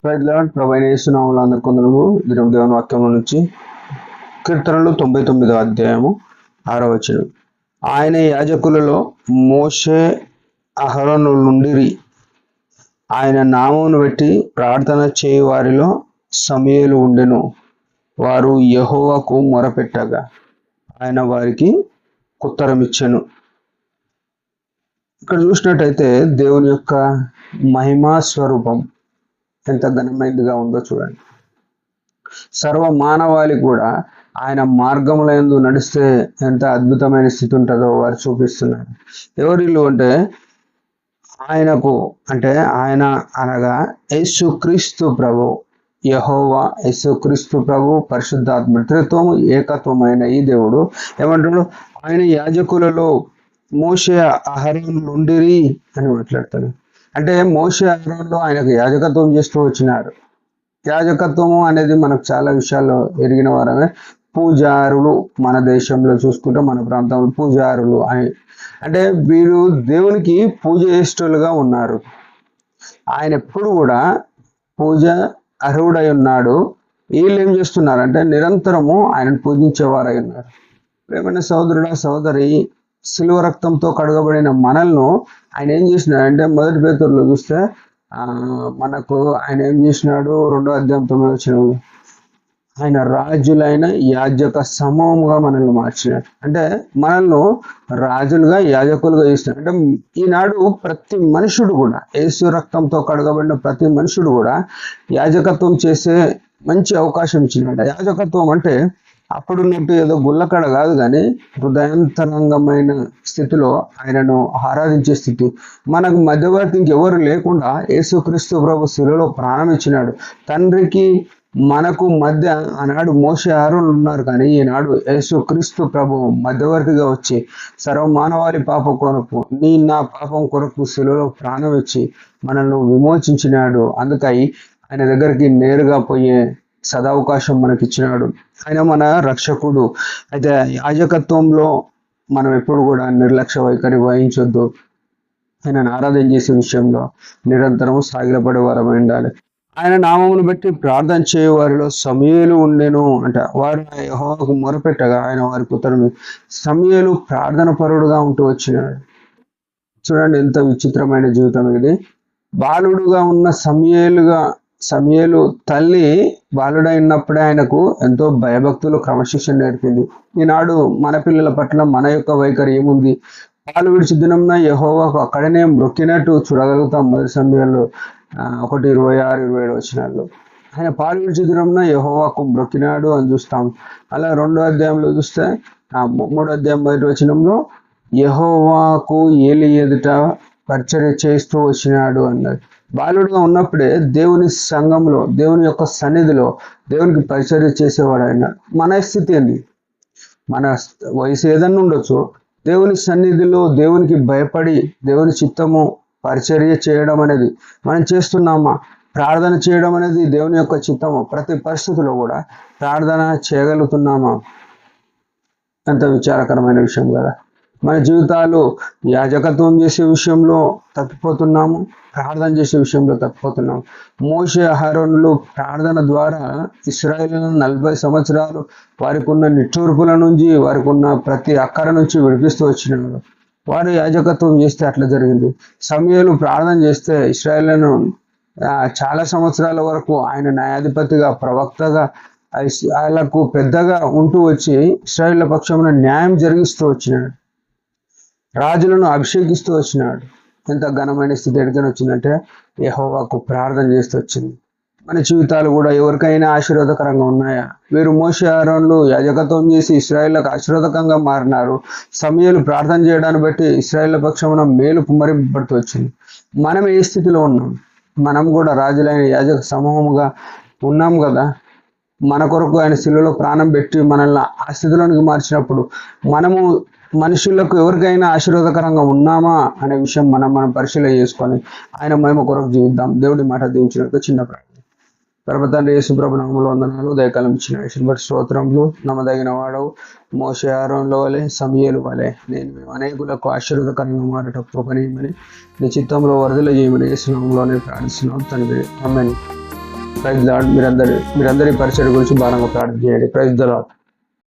ప్రభైన యేసునామములో అందరికీ వందనములు. దేవుని వాక్యంలో నుంచి కీర్తనలు 99వ అధ్యాయము 6వ వచనం. ఆయన యాజకులలో మోషే అహరోను నుండిరి. ఆయన నామమును బట్టి ప్రార్థన చేయు వారిలో సమూయేలు ఉండెను. వారు యెహోవాకు మొరపెట్టగా ఆయన వారికి ఉత్తరమిచ్చెను. ఇక్కడ చూసినట్టయితే దేవుని యొక్క మహిమా స్వరూపం ఎంత ఘనమైనదిగా ఉందో చూడండి. సర్వ మానవాళి కూడా ఆయన మార్గముల యందు నడిస్తే ఎంత అద్భుతమైన స్థితి ఉంటుందో వారు చూపిస్తున్నారు. ఎవరిలో అంటే ఆయనకు, అంటే ఆయన అనగా యేసుక్రీస్తు ప్రభు, యెహోవా యేసుక్రీస్తు ప్రభు, పరిశుద్ధాత్మ త్రిత్వము ఏకత్వమైన ఈ దేవుడు ఏమంటాడు? ఆయన యాజకులలో మోషే అహరోను నుండిరి అని మాట్లాడతాడు. అంటే మోషే అహరోనులో ఆయనకు యాజకత్వం చేస్తూ వచ్చినారు. యాజకత్వము అనేది మనకు చాలా విషయాల్లో ఎరిగిన వారమే. పూజారులు, మన దేశంలో చూసుకుంటే మన ప్రాంతంలో పూజారులు అని, అంటే వీరు దేవునికి పూజ చేసేటోళ్ళుగా ఉన్నారు. ఆయన ఎప్పుడు కూడా పూజ అర్హుడై ఉన్నాడు. వీళ్ళు ఏం చేస్తున్నారు అంటే నిరంతరము ఆయనను పూజించేవారై ఉన్నారు. ప్రేమైన సహోదరుడా సహోదరి, సిలువ రక్తంతో కడగబడిన మనల్ని ఆయన ఏం చేసినాడంటే, మొదటి పేతురులో చూస్తే మనకు ఆయన ఏం చేసినాడు? 2వ అధ్యాయం 9వ వచనం, ఆయన రాజులైన యాజక సమూహంగా మనల్ని మార్చినాడు. అంటే మనల్ని రాజులుగా యాజకులుగా చేస్తున్నాడు. అంటే ఈనాడు ప్రతి మనుషుడు కూడా, యేసు రక్తంతో కడగబడిన ప్రతి మనుషుడు కూడా యాజకత్వం చేసే మంచి అవకాశం ఇచ్చినాడు. యాజకత్వం అంటే అప్పుడున్నట్టు ఏదో గుల్లకడ కాదు, కానీ హృదయాంతరంగమైన స్థితిలో ఆయనను ఆరాధించే స్థితి. మనకు మధ్యవర్తి ఇంకెవరు లేకుండా యేసుక్రీస్తు ప్రభు శిలువలో ప్రాణం ఇచ్చినాడు. తండ్రికి మనకు మధ్య ఆనాడు మోషే అహరోను ఉన్నారు, కానీ ఈనాడు యేసుక్రీస్తు ప్రభు మధ్యవర్తిగా వచ్చి సర్వమానవాళి పాపం కొరకు, నా పాపం కొరకు శిలువలో ప్రాణం ఇచ్చి మనల్ని విమోచించినాడు. అందుకై ఆయన దగ్గరికి నేరుగా పోయే సదావకాశం మనకి ఇచ్చినాడు. ఆయన మన రక్షకుడు. అయితే యాజకత్వంలో మనం ఎప్పుడు కూడా నిర్లక్ష్య వైఖరి వహించొద్దు. ఆయనను ఆరాధన చేసే విషయంలో నిరంతరం సాగిలపడే వారమై ఉండాలి. ఆయన నామమును బట్టి ప్రార్థన చేయు వారిలో సమూయేలు ఉండెను అంట. వారు యెహోవాకు మొరపెట్టగా ఆయన వారికి ఉత్తరం. సమూయేలు ప్రార్థన పరుడుగా ఉంటూ వచ్చినాడు. చూడండి ఎంత విచిత్రమైన జీవితం ఇది. బాలుడుగా ఉన్న సమూయేలు తల్లి బాలుడైనప్పుడే ఆయనకు ఎంతో భయభక్తులు, క్రమశిక్షణ నేర్పింది. ఈనాడు మన పిల్లల పట్ల మన యొక్క వైఖరి ఏముంది? పాలు విడిచి దినంన యెహోవాకు అక్కడనే మొక్కినట్టు చూడగలుగుతాం. మొదటి సమూయేలు 1:26-27 వచనాల్లో ఆయన పాలు విడిచి దినంన యెహోవాకు మొక్కినాడు అని చూస్తాం. అలా 2వ అధ్యాయంలో చూస్తే 3వ అధ్యాయం 1వ వచనంలో యెహోవాకు ఏలి ఎదుట పరిచర్య చేస్తూ వచ్చినాడు అన్నది. బాలుడుగా ఉన్నప్పుడే దేవుని సంఘంలో, దేవుని యొక్క సన్నిధిలో దేవునికి పరిచర్య చేసేవాడు ఆయన. మన స్థితి ఏంది? మన వయసు ఏదన్నా ఉండొచ్చు, దేవుని సన్నిధిలో దేవునికి భయపడి దేవుని చిత్తము పరిచర్య చేయడం అనేది మనం చేస్తున్నామా? ప్రార్థన చేయడం అనేది దేవుని యొక్క చిత్తము. ప్రతి పరిస్థితిలో కూడా ప్రార్థన చేయగలుగుతున్నామా? ఎంత విచారకరమైన విషయం కదా. మన జీవితాలు యాజకత్వం చేసే విషయంలో తప్పిపోతున్నాము, ప్రార్థన చేసే విషయంలో తప్పిపోతున్నాము. మోషే అహరోనులు ప్రార్థన ద్వారా ఇశ్రాయేలును 40 సంవత్సరాలు వారికి ఉన్న నిట్టూర్పుల నుంచి, వారికి ఉన్న ప్రతి అక్కర నుంచి విడిపిస్తూ వచ్చినారు. వారు యాజకత్వం చేస్తే అట్లా జరిగింది. సమూయేలు ప్రార్థన చేస్తే ఇశ్రాయేలును చాలా సంవత్సరాల వరకు ఆయన న్యాయాధిపతిగా, ప్రవక్తగా, వాళ్ళకు పెద్దగా ఉంటూ వచ్చి ఇశ్రాయేళ్ల పక్షమున న్యాయం జరిగిస్తూ వచ్చినాడు. రాజులను అభిషేకిస్తూ వచ్చినాడు. ఎంత ఘనమైన స్థితి ఎక్కడికైనా వచ్చిందంటే యెహోవాకు ప్రార్థన చేస్తూ వచ్చింది. మన జీవితాలు కూడా ఎవరికైనా ఆశీర్వాదకరంగా ఉన్నాయా? వీరు మోషే అహరోనులు యాజకత్వం చేసి ఇశ్రాయేళ్లకు ఆశీర్వాదకంగా మారినారు. సమూయేలు ప్రార్థన చేయడాన్ని బట్టి ఇశ్రాయేళ్ల పక్షమున మేలు కుమ్మరింపబడుతూ వచ్చింది. మనం ఏ స్థితిలో ఉన్నాం? మనం కూడా రాజులైన యాజక సమూహముగా ఉన్నాం కదా. మన కొరకు ఆయన శిలువలో ప్రాణం పెట్టి మనల్ని ఆ స్థితిలోనికి మార్చినప్పుడు మనము మనుషులకు ఎవరికైనా ఆశీర్వాదకరంగా ఉన్నామా అనే విషయం మనం పరిశీలన చేసుకొని ఆయన మహిమ కొరకు జీవిద్దాం. దేవుడి మాట దీవించినట్టు చిన్న ప్రార్థన. తండ్రి యేసు ప్రభు నామములో వందనాలు. దయకాలం ఇచ్చిన బట్టి స్తోత్రములు. నమ్మదగిన వాడవు. మోషే అహరోనుల వలె, సమూయేలు వలె మేము అనేకులకు ఆశీర్వాదకరంగా మారట కృపణీయమని నీ చిత్తంలో వరదలు చేయమని యేసు నామములోనే ప్రార్థిస్తున్నాం తండ్రి. ఆమేన్. Praise lord. మీరందరి పరిచయం గురించి భారంగా ప్రార్థన చేయండి. Praise the lord.